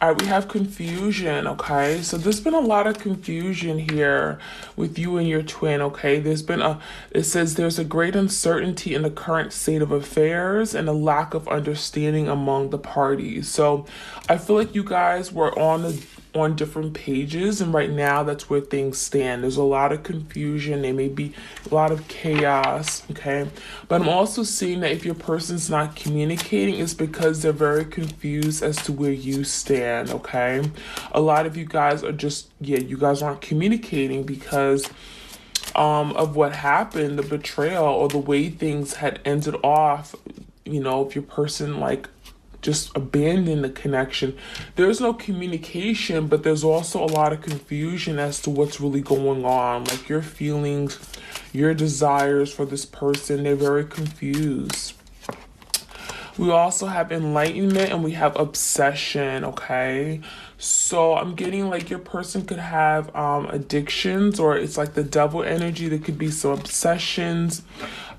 All right, we have confusion, okay? So there's been a lot of confusion here with you and your twin, okay? It says there's a great uncertainty in the current state of affairs and a lack of understanding among the parties. So I feel like you guys were on different pages, and right now that's where things stand. There's a lot of confusion. There may be a lot of chaos, okay? But I'm also seeing that if your person's not communicating, it's because they're very confused as to where you stand, okay? A lot of you guys are just, yeah, you guys aren't communicating because of what happened, the betrayal, or the way things had ended off. You know, if your person like just abandon the connection. There's no communication, but there's also a lot of confusion as to what's really going on. Like your feelings, your desires for this person, they're very confused. We also have enlightenment and we have obsession, okay? So I'm getting like your person could have addictions, or it's like the devil energy. There could be some obsessions,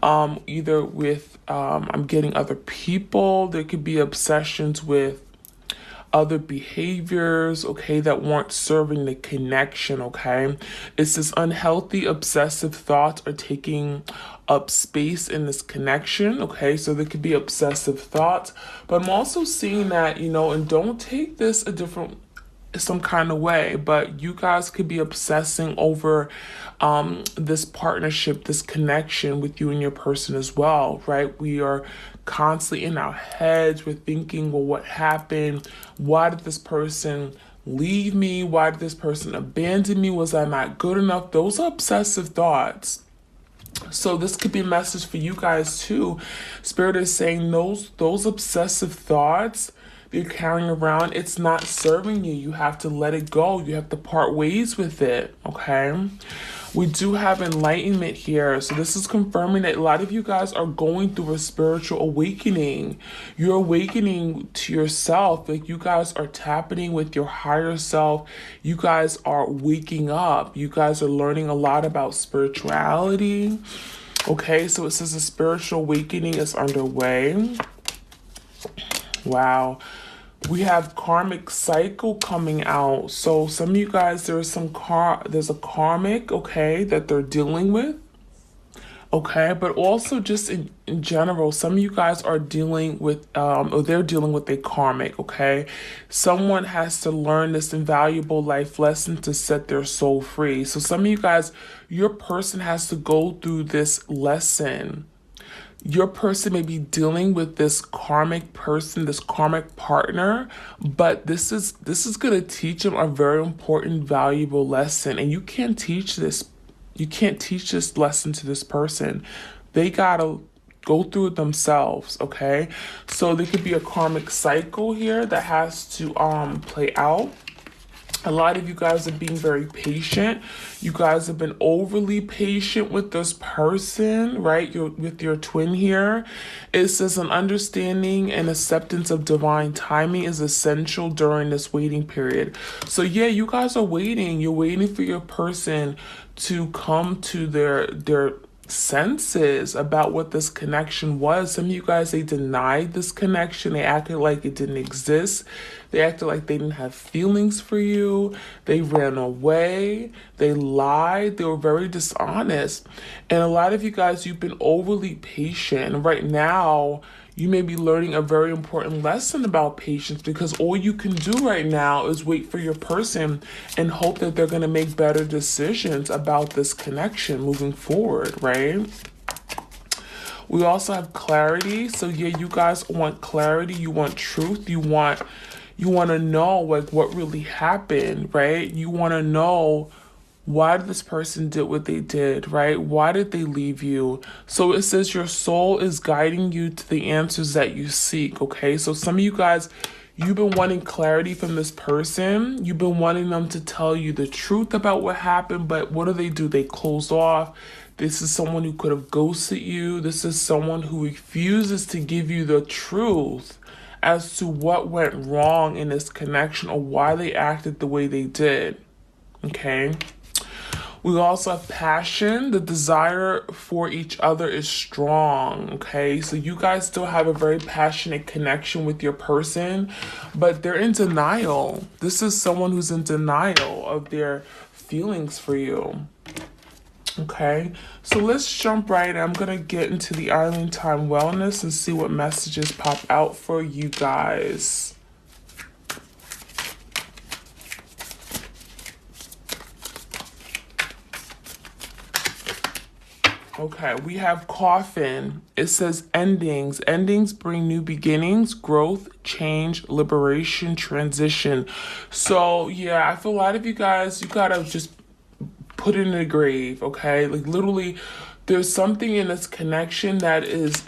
either with I'm getting other people. There could be obsessions with other behaviors, okay, that weren't serving the connection, okay? It's this unhealthy, obsessive thoughts are taking up space in this connection, okay? So there could be obsessive thoughts, but I'm also seeing that, you know, and don't take this some kind of way, but you guys could be obsessing over this partnership, this connection with you and your person as well, right? We are constantly in our heads. We're thinking, well, what happened? Why did this person leave me? Why did this person abandon me? Was I not good enough? Those are obsessive thoughts. So this could be a message for you guys too. Spirit is saying those obsessive thoughts you're carrying around, it's not serving you. You have to let it go. You have to part ways with it, okay? We do have enlightenment here. So this is confirming that a lot of you guys are going through a spiritual awakening. You're awakening to yourself. Like you guys are tapping with your higher self. You guys are waking up. You guys are learning a lot about spirituality. Okay, so it says a spiritual awakening is underway. Wow. We have karmic cycle coming out. So some of you guys, there's a karmic, okay, that they're dealing with. Okay, but also just in general, some of you guys are dealing with or they're dealing with a karmic, okay? Someone has to learn this invaluable life lesson to set their soul free. So some of you guys, your person has to go through this lesson. Your person may be dealing with this karmic person, this karmic partner, but this is going to teach them a very important, valuable lesson. And you can't teach this. You can't teach this lesson to this person. They got to go through it themselves, okay? So there could be a karmic cycle here that has to play out. A lot of you guys are being very patient. You guys have been overly patient with this person, right? With your twin here. It says an understanding and acceptance of divine timing is essential during this waiting period. So yeah, you guys are waiting. You're waiting for your person to come to their senses about what this connection was. Some of you guys, they denied this connection. They acted like it didn't exist. They acted like they didn't have feelings for you. They ran away. They lied. They were very dishonest. And a lot of you guys, you've been overly patient. And right now, you may be learning a very important lesson about patience, because all you can do right now is wait for your person and hope that they're going to make better decisions about this connection moving forward, right? We also have clarity. So yeah, you guys want clarity. You want truth. You want to know like what really happened, right? You want to know why did this person did what they did, right? Why did they leave you? So it says your soul is guiding you to the answers that you seek, okay? So some of you guys, you've been wanting clarity from this person. You've been wanting them to tell you the truth about what happened, but what do? They close off. This is someone who could have ghosted you. This is someone who refuses to give you the truth as to what went wrong in this connection or why they acted the way they did, okay? We also have passion. The desire for each other is strong, okay? So you guys still have a very passionate connection with your person, but they're in denial. This is someone who's in denial of their feelings for you. Okay, so let's jump right in. I'm going to get into the Island Time Wellness and see what messages pop out for you guys. Okay, we have Coffin. It says endings. Endings bring new beginnings, growth, change, liberation, transition. So, yeah, I feel a lot of you guys, you gotta just put it in the grave, okay? Like, literally, there's something in this connection that is,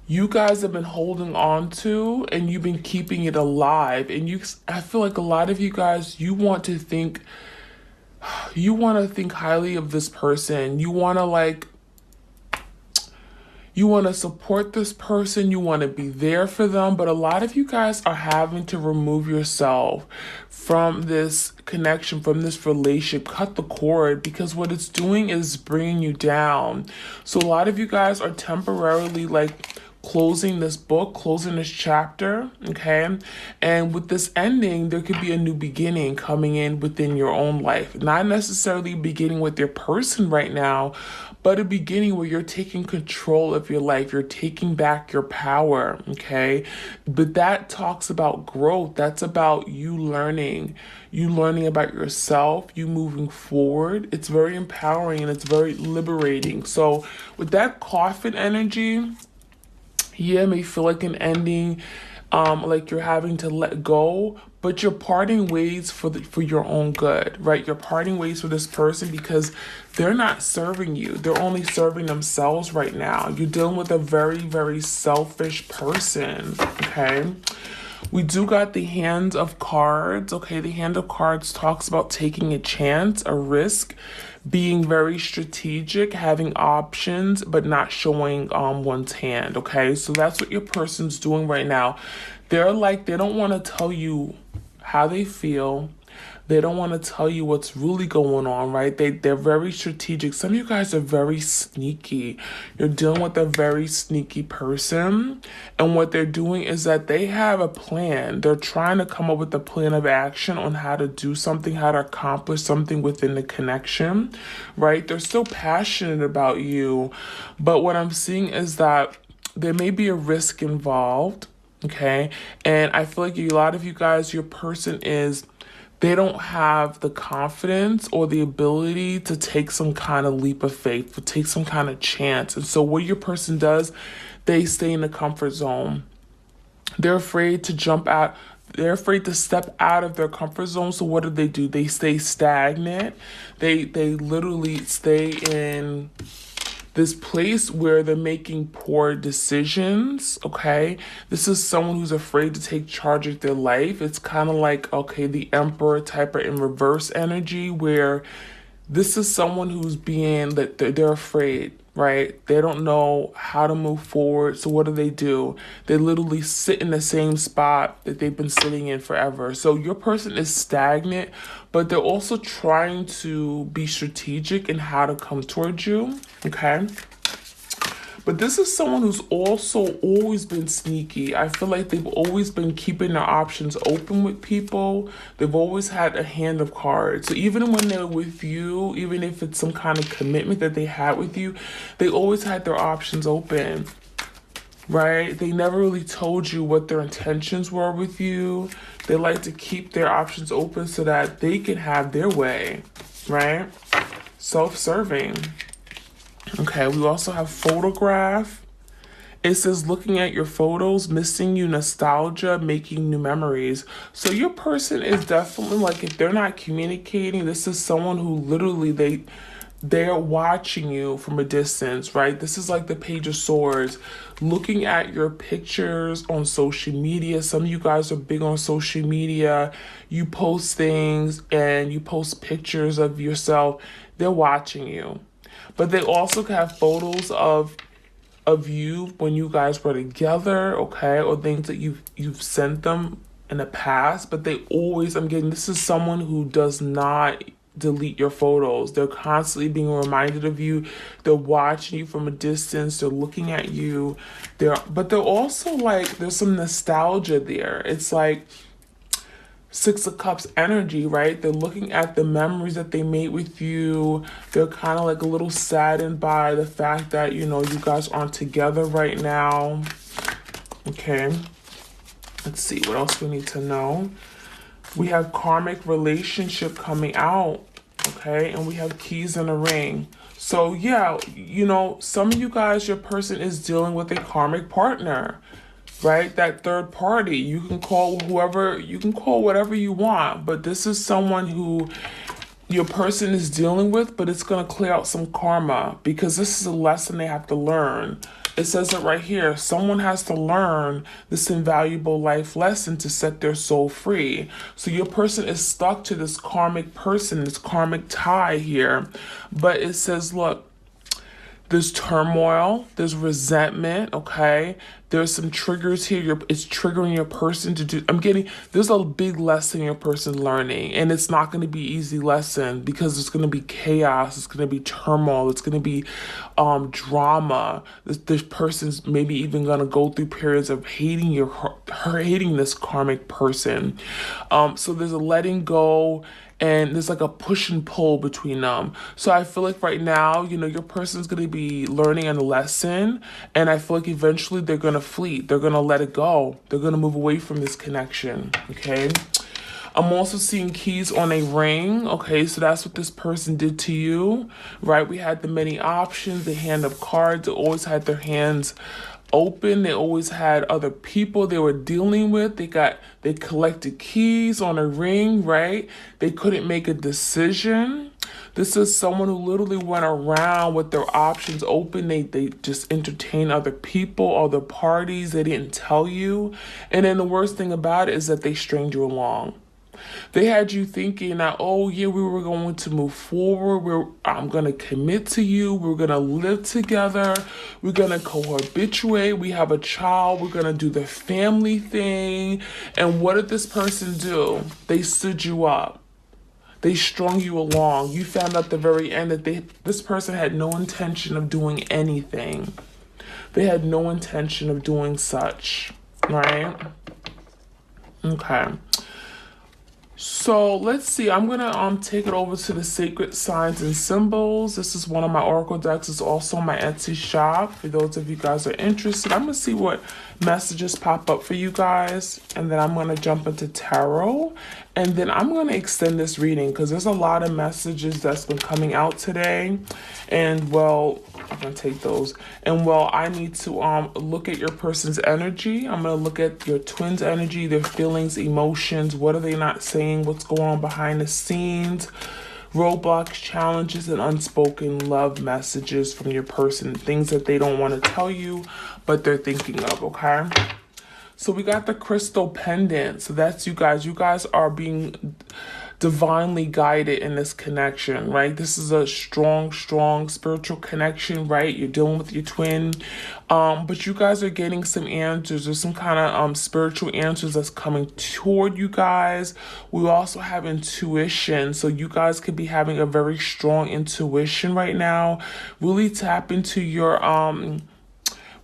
you guys have been holding on to and you've been keeping it alive. And I feel like a lot of you guys, you want to think highly of this person. You want to support this person. You want to be there for them. But a lot of you guys are having to remove yourself from this connection, from this relationship. Cut the cord, because what it's doing is bringing you down. So a lot of you guys are temporarily closing this book, closing this chapter, okay? And with this ending, there could be a new beginning coming in within your own life. Not necessarily beginning with your person right now, but a beginning where you're taking control of your life. You're taking back your power, okay? But that talks about growth. That's about you learning about yourself, you moving forward. It's very empowering and it's very liberating. So with that Coffin energy, yeah, it may feel like an ending, like you're having to let go, but you're parting ways for your own good, right? You're parting ways with this person because they're not serving you. They're only serving themselves right now. You're dealing with a very, very selfish person, okay? We do got the Hand of Cards, okay? The Hand of Cards talks about taking a chance, a risk, being very strategic, having options, but not showing one's hand, okay? So that's what your person's doing right now. They don't want to tell you how they feel. They don't want to tell you what's really going on, right? They're very strategic. Some of you guys are very sneaky. You're dealing with a very sneaky person. And what they're doing is that they have a plan. They're trying to come up with a plan of action on how to do something, how to accomplish something within the connection, right? They're still passionate about you. But what I'm seeing is that there may be a risk involved, okay? And I feel like a lot of you guys, your person they don't have the confidence or the ability to take some kind of leap of faith, to take some kind of chance. And so what your person does, they stay in the comfort zone. They're afraid to jump out. They're afraid to step out of their comfort zone. So what do? They stay stagnant. They literally stay in this place where they're making poor decisions, okay? This is someone who's afraid to take charge of their life. It's kind of like, okay, the Emperor type of in reverse energy, where this is someone who's that they're afraid, right? They don't know how to move forward. So what do? They literally sit in the same spot that they've been sitting in forever. So your person is stagnant, but they're also trying to be strategic in how to come towards you, okay? But this is someone who's also always been sneaky. I feel like they've always been keeping their options open with people. They've always had a hand of cards. So even when they're with you, even if it's some kind of commitment that they had with you, they always had their options open, right? They never really told you what their intentions were with you. They like to keep their options open so that they can have their way, right? Self-serving. Okay, we also have photograph. It says looking at your photos, missing you, nostalgia, making new memories. So your person is definitely if they're not communicating, this is someone who literally they're watching you from a distance, right? This is like the Page of Swords, looking at your pictures on social media. Some of you guys are big on social media. You post things and you post pictures of yourself. They're watching you. But they also have photos of you when you guys were together, okay, or things that you've sent them in the past. But they always, this is someone who does not delete your photos. They're constantly being reminded of you. They're watching you from a distance. They're looking at you. But they're also like, there's some nostalgia there. It's like Six of Cups energy, right? They're looking at the memories that they made with you. They're kind of like a little saddened by the fact that, you know, you guys aren't together right now. Okay. Let's see, what else we need to know? We have karmic relationship coming out, okay? And we have keys in a ring. So yeah, you know, some of you guys, your person is dealing with a karmic partner, right? That third party. You can call whoever, you can call whatever you want, but this is someone who your person is dealing with, but it's going to clear out some karma because this is a lesson they have to learn. It says it right here. Someone has to learn this invaluable life lesson to set their soul free. So your person is stuck to this karmic person, this karmic tie here. But it says, look, there's turmoil, there's resentment, okay? There's some triggers here. It's triggering your person to do. There's a big lesson your person's learning, and it's not going to be easy lesson because it's going to be chaos. It's going to be turmoil. It's going to be drama. This person's maybe even going to go through periods of hating hating this karmic person. So there's a letting go. And there's like a push and pull between them. So I feel like right now, you know, your person's going to be learning a lesson. And I feel like eventually they're going to flee. They're going to let it go. They're going to move away from this connection. Okay. I'm also seeing keys on a ring. Okay. So that's what this person did to you, right? We had the many options, the hand of cards. They always had their hands open. They always had other people they were dealing with. They collected keys on a ring, right? They couldn't make a decision. This is someone who literally went around with their options open. They just entertained other people, other parties. They didn't tell you. And then the worst thing about it is that they stringed you along. They had you thinking that, oh yeah, we were going to move forward. I'm going to commit to you. We're going to live together. We're going to cohabituate. We have a child. We're going to do the family thing. And what did this person do? They stood you up. They strung you along. You found out at the very end that this person had no intention of doing anything. They had no intention of doing such, right? Okay. So let's see. I'm gonna take it over to the Sacred Signs and Symbols. This is one of my oracle decks. It's also my Etsy shop. For those of you guys are interested, I'm gonna see what messages pop up for you guys, and then I'm gonna jump into tarot, and then I'm gonna extend this reading because there's a lot of messages that's been coming out today, and well, I'm gonna take those. And well, I need to look at your person's energy. I'm gonna look at your twin's energy, their feelings, emotions. What are they not saying? What's going on behind the scenes? Roadblocks, challenges, and unspoken love messages from your person. Things that they don't want to tell you, but they're thinking of, okay? So we got the crystal pendant. So that's you guys. You guys are being divinely guided in this connection, right? This is a strong spiritual connection, right? You're dealing with your twin, but you guys are getting some answers. There's some kind of spiritual answers that's coming toward you guys. We also have intuition, so you guys could be having a very strong intuition right now. Really tap into your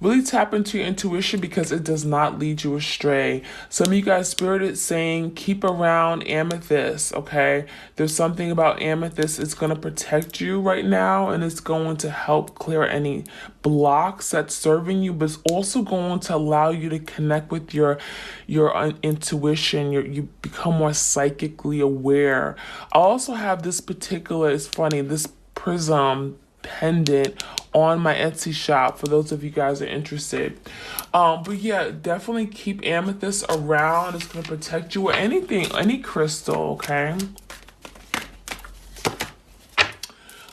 intuition because it does not lead you astray. Some of you guys, Spirit is saying, keep around amethyst, okay? There's something about amethyst. It's going to protect you right now, and it's going to help clear any blocks that's serving you, but it's also going to allow you to connect with your intuition. You become more psychically aware. I also have this particular, it's funny, this prism pendant on my Etsy shop for those of you guys that are interested. But yeah, definitely keep amethyst around. It's going to protect you with anything, any crystal, okay?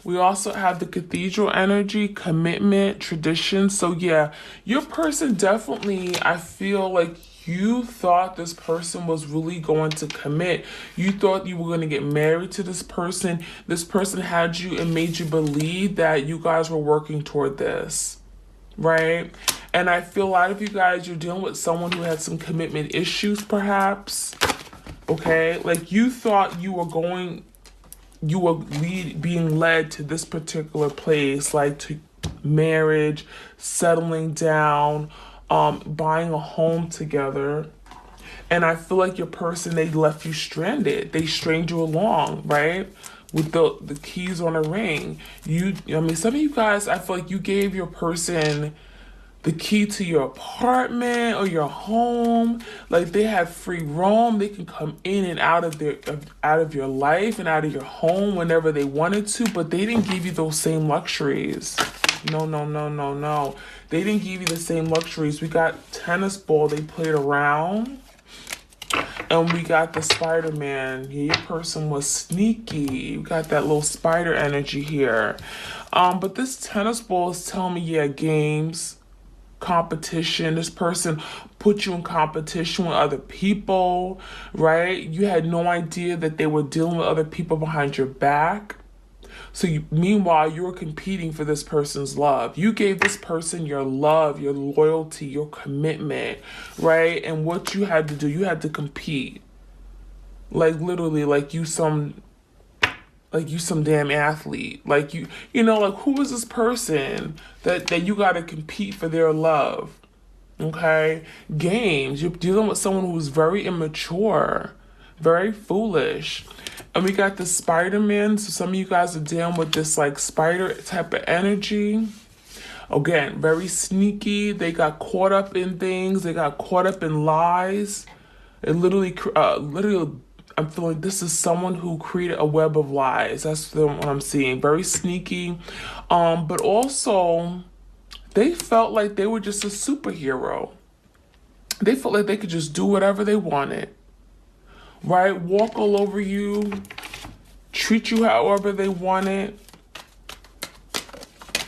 We also have the cathedral energy, commitment, tradition. So yeah, your person definitely, I feel like you thought this person was really going to commit. You thought you were going to get married to this person. This person had you and made you believe that you guys were working toward this, right? And I feel a lot of you guys, you're dealing with someone who had some commitment issues, perhaps, okay? Like you thought you were going you were being led to this particular place, like to marriage, settling down, buying a home together. And I feel like your person, they left you stranded. They stringed you along, right? With the keys on a ring. I mean, some of you guys, I feel like you gave your person the key to your apartment or your home. Like they had free roam. They can come in and out of your life and out of your home whenever they wanted to, but they didn't give you those same luxuries. No, no, no, no, no. They didn't give you the same luxuries. We got tennis ball. They played around. And we got the Spider-Man. Your person was sneaky. We got that little spider energy here. But this tennis ball is telling me, yeah, games, competition. This person put you in competition with other people, right? You had no idea that they were dealing with other people behind your back. So meanwhile, you were competing for this person's love. You gave this person your love, your loyalty, your commitment, right? And what you had to do, you had to compete. Like literally, like you some damn athlete. Like you know, like who is this person that you gotta compete for their love? Okay? Games. You're dealing with someone who's very immature, very foolish. And we got the Spider-Man. So some of you guys are dealing with this like spider type of energy. Again, very sneaky. They got caught up in things. They got caught up in lies. It literally, I'm feeling this is someone who created a web of lies. That's what I'm seeing. Very sneaky. But also, they felt like they were just a superhero. They felt like they could just do whatever they wanted. Right? Walk all over you. Treat you however they wanted.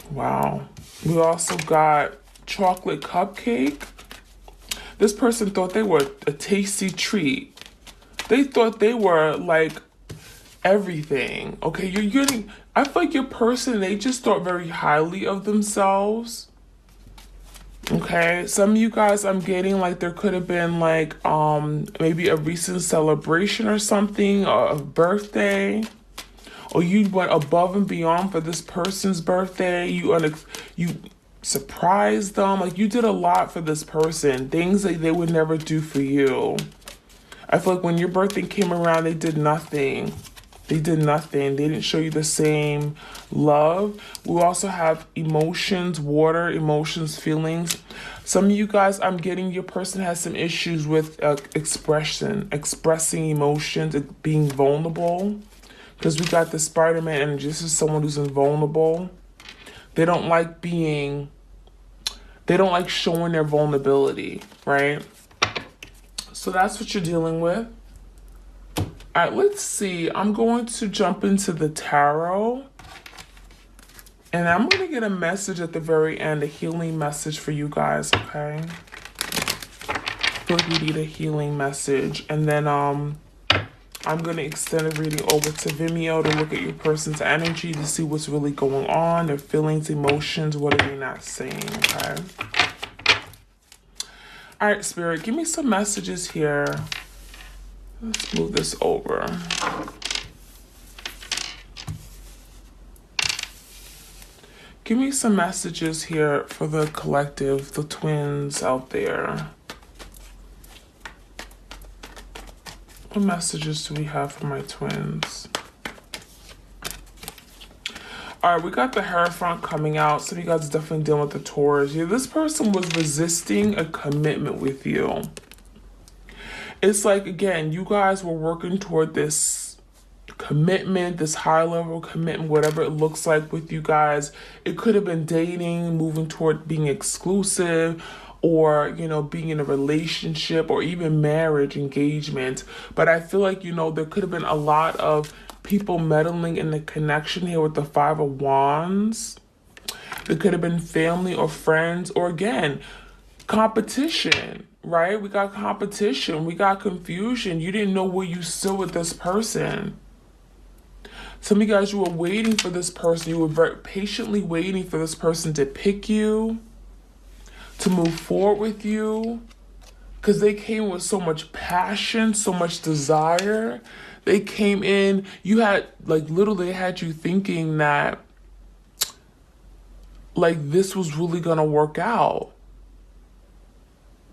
Wow. We also got chocolate cupcake. This person thought they were a tasty treat. They thought they were like everything. Okay, you're getting, I feel like your person, they just thought very highly of themselves. Okay, some of you guys, I'm getting like there could have been like maybe a recent celebration or something, or a birthday, or you went above and beyond for this person's birthday. You surprised them, like you did a lot for this person, things that they would never do for you. I feel like when your birthday came around, they did nothing. They did nothing. They didn't show you the same love. We also have emotions, water, emotions, feelings. Some of you guys, I'm getting your person has some issues with expressing emotions, being vulnerable. Because we got the Spider-Man energy. This is someone who's invulnerable. They don't like showing their vulnerability, right? So that's what you're dealing with. All right, let's see. I'm going to jump into the tarot. And I'm going to get a message at the very end, a healing message for you guys, okay? I feel like we need a healing message. And then I'm going to extend the reading over to Vimeo to look at your person's energy to see what's really going on, their feelings, emotions, what are they not saying, okay? All right, Spirit, give me some messages here. Let's move this over. Give me some messages here for the collective, the twins out there. What messages do we have for my twins? All right, we got the Hierophant coming out. So you guys are definitely dealing with the Taurus. Yeah, this person was resisting a commitment with you. It's like, again, you guys were working toward this commitment, this high level commitment, whatever it looks like with you guys. It could have been dating, moving toward being exclusive, or, you know, being in a relationship, or even marriage, engagement. But I feel like, you know, there could have been a lot of people meddling in the connection here with the Five of Wands. It could have been family or friends, or again, competition, right? We got competition. We got confusion. You didn't know where you stood with this person. Some of you guys, you were waiting for this person. You were very patiently waiting for this person to pick you, to move forward with you, Because they came with so much passion, so much desire. They came in, you had, like, literally had you thinking that, like, this was really gonna work out.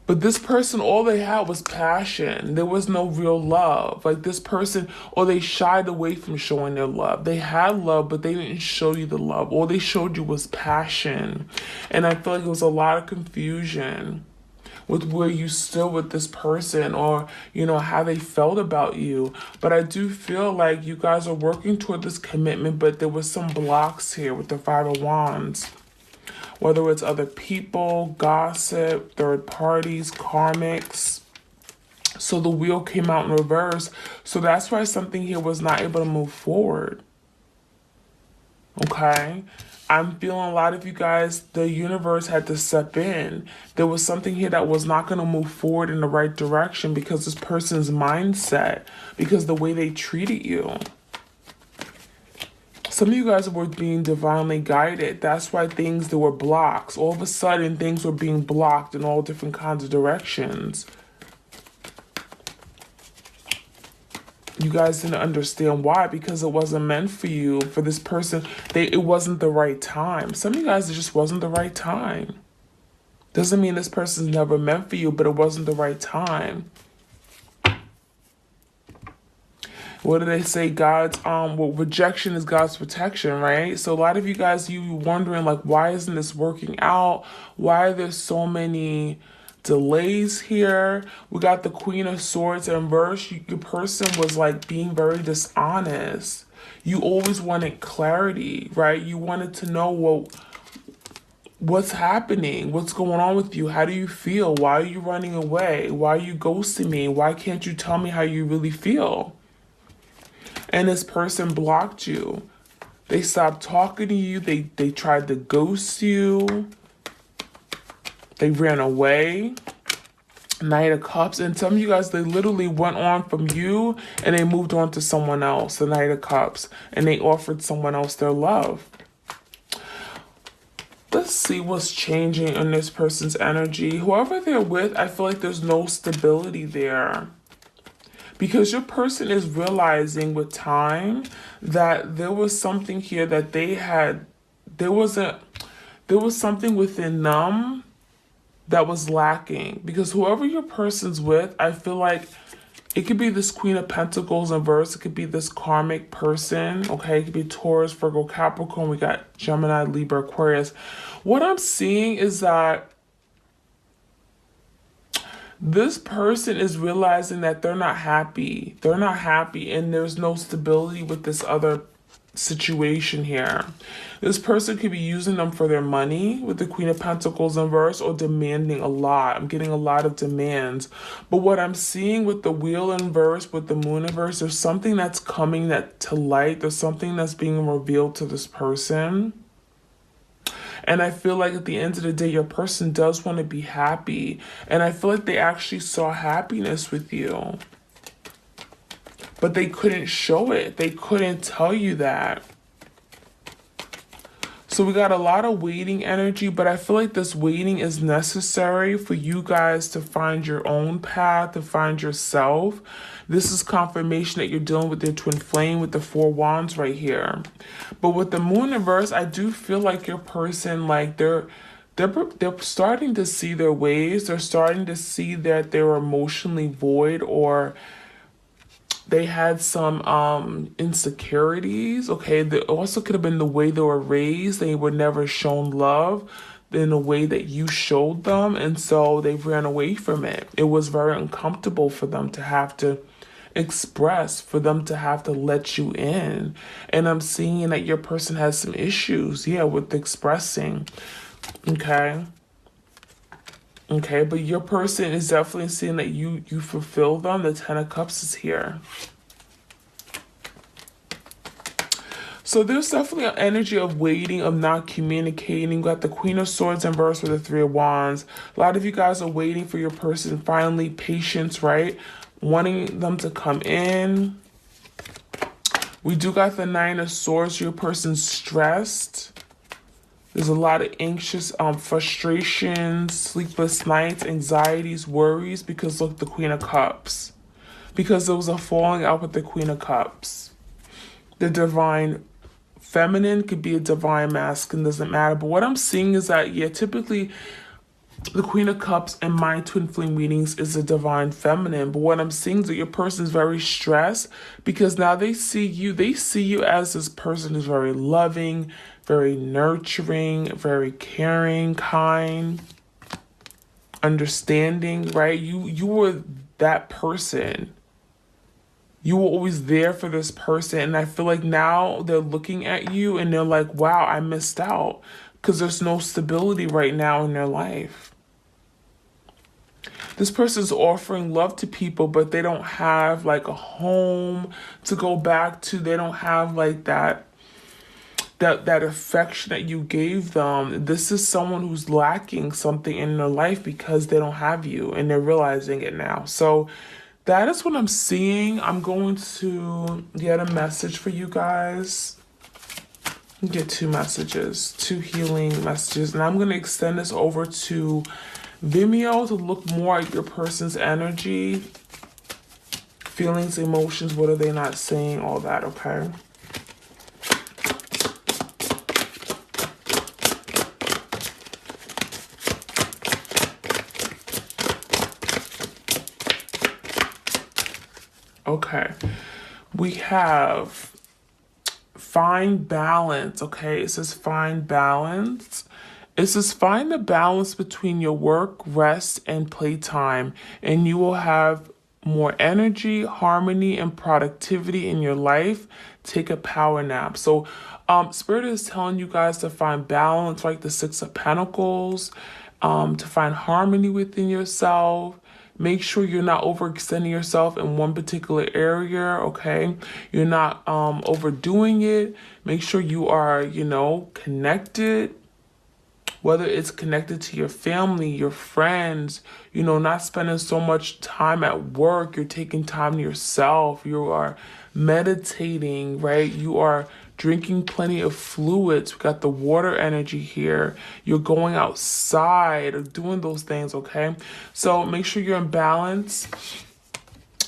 But this person, all they had was passion. There was no real love. Like this person, or they shied away from showing their love. They had love, but they didn't show you the love. All they showed you was passion. And I feel like it was a lot of confusion with where you stood with this person, or, you know, how they felt about you. But I do feel like you guys are working toward this commitment, but there was some blocks here with the Five of Wands. Whether it's other people, gossip, third parties, karmics. So the wheel came out in reverse. So that's why something here was not able to move forward. Okay? I'm feeling a lot of you guys, the universe had to step in. There was something here that was not going to move forward in the right direction because this person's mindset, because the way they treated you. Some of you guys were being divinely guided. That's why there were blocks. All of a sudden, things were being blocked in all different kinds of directions. You guys didn't understand why, because it wasn't meant for you, for this person. It wasn't the right time. Some of you guys, it just wasn't the right time. Doesn't mean this person's never meant for you, but it wasn't the right time. What do they say? Rejection is God's protection, right? So a lot of you guys, you wondering, like, why isn't this working out? Why are there so many delays here? We got the Queen of Swords in reverse. Your person was like being very dishonest. You always wanted clarity, right? You wanted to know what's happening, what's going on with you, how do you feel, why are you running away, why are you ghosting me, why can't you tell me how you really feel? And this person blocked you. They stopped talking to you. They tried to ghost you. They ran away. Knight of Cups. And some of you guys, they literally went on from you and they moved on to someone else, the Knight of Cups. And they offered someone else their love. Let's see what's changing in this person's energy. Whoever they're with, I feel like there's no stability there. Because your person is realizing with time that there was something here that they had, there was something within them that was lacking. Because whoever your person's with, I feel like it could be this Queen of Pentacles in verse. It could be this karmic person, okay? It could be Taurus, Virgo, Capricorn. We got Gemini, Libra, Aquarius. What I'm seeing is that this person is realizing that they're not happy. They're not happy, and there's no stability with this other situation here. This person could be using them for their money with the Queen of Pentacles in verse, or demanding a lot. I'm getting a lot of demands. But what I'm seeing with the Wheel in verse, with the Moon in verse, there's something that's coming to light. There's something that's being revealed to this person. And I feel like at the end of the day, your person does want to be happy. And I feel like they actually saw happiness with you. But they couldn't show it. They couldn't tell you that. So we got a lot of waiting energy, but I feel like this waiting is necessary for you guys to find your own path, to find yourself. This is confirmation that you're dealing with their twin flame with the Four Wands right here. But with the Moon in verse, I do feel like your person, like they're starting to see their ways. They're starting to see that they're emotionally void, or they had some insecurities, okay? It also could have been the way they were raised. They were never shown love in a way that you showed them, and so they ran away from it. It was very uncomfortable for them to have to express, for them to have to let you in. And I'm seeing that your person has some issues, yeah, with expressing, okay? Okay, but your person is definitely seeing that you fulfill them. The Ten of Cups is here. So there's definitely an energy of waiting, of not communicating. We got the Queen of Swords in verse with the Three of Wands. A lot of you guys are waiting for your person, finally, patience, right? Wanting them to come in. We do got the Nine of Swords. Your person's stressed. There's a lot of anxious frustrations, sleepless nights, anxieties, worries, because look, the Queen of Cups. Because there was a falling out with the Queen of Cups. The divine feminine could be a divine masculine, doesn't matter. But what I'm seeing is that, yeah, typically the Queen of Cups in my twin flame readings is a divine feminine. But what I'm seeing is that your person is very stressed because now they see you as this person who's very loving, very nurturing, very caring, kind, understanding, right? You were that person. You were always there for this person. And I feel like now they're looking at you and they're like, wow, I missed out because there's no stability right now in their life. This person's offering love to people, but they don't have like a home to go back to. They don't have like that affection that you gave them. This is someone who's lacking something in their life because they don't have you and they're realizing it now. So that is what I'm seeing. I'm going to get a message for you guys. Get 2 messages, 2 healing messages. And I'm going to extend this over to Vimeo to look more at your person's energy, feelings, emotions, what are they not saying, all that, okay? Okay, we have find balance, okay? It says find balance. It says find the balance between your work, rest, and playtime, and you will have more energy, harmony, and productivity in your life. Take a power nap. So Spirit is telling you guys to find balance, like the 6 of Pentacles, to find harmony within yourself. Make sure you're not overextending yourself in one particular area, okay? You're not overdoing it. Make sure you are, connected, whether it's connected to your family, your friends, not spending so much time at work. You're taking time to yourself. You are meditating, right? You are drinking plenty of fluids. We got the water energy here. You're going outside or doing those things, okay? So make sure you're in balance.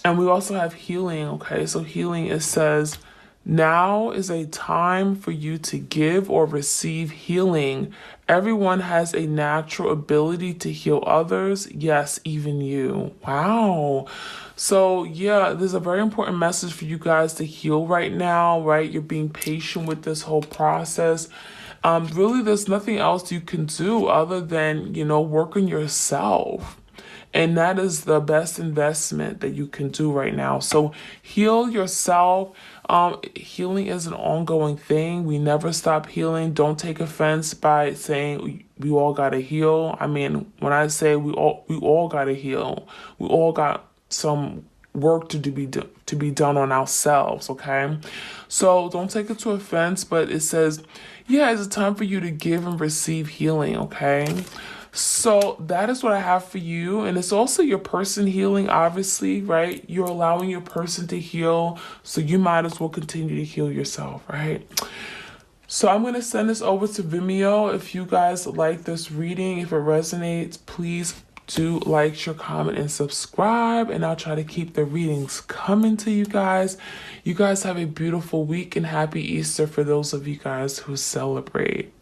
And we also have healing, okay? So healing, it says, now is a time for you to give or receive healing. Everyone has a natural ability to heal others. Yes, even you. Wow. So yeah, there's a very important message for you guys to heal right now, right? You're being patient with this whole process. Really, there's nothing else you can do other than, work on yourself. And that is the best investment that you can do right now. So heal yourself. Healing is an ongoing thing. We never stop healing. Don't take offense by saying we all gotta heal. I mean, when I say we all gotta heal, we all got some work to be done on ourselves, okay? So don't take it to offense, but it says, yeah, it's a time for you to give and receive healing, okay? So that is what I have for you. And it's also your person healing, obviously, right? You're allowing your person to heal, so you might as well continue to heal yourself, right? So I'm going to send this over to Vimeo. If you guys like this reading, if it resonates, please do like, share, comment, and subscribe. And I'll try to keep the readings coming to you guys. You guys have a beautiful week and happy Easter for those of you guys who celebrate.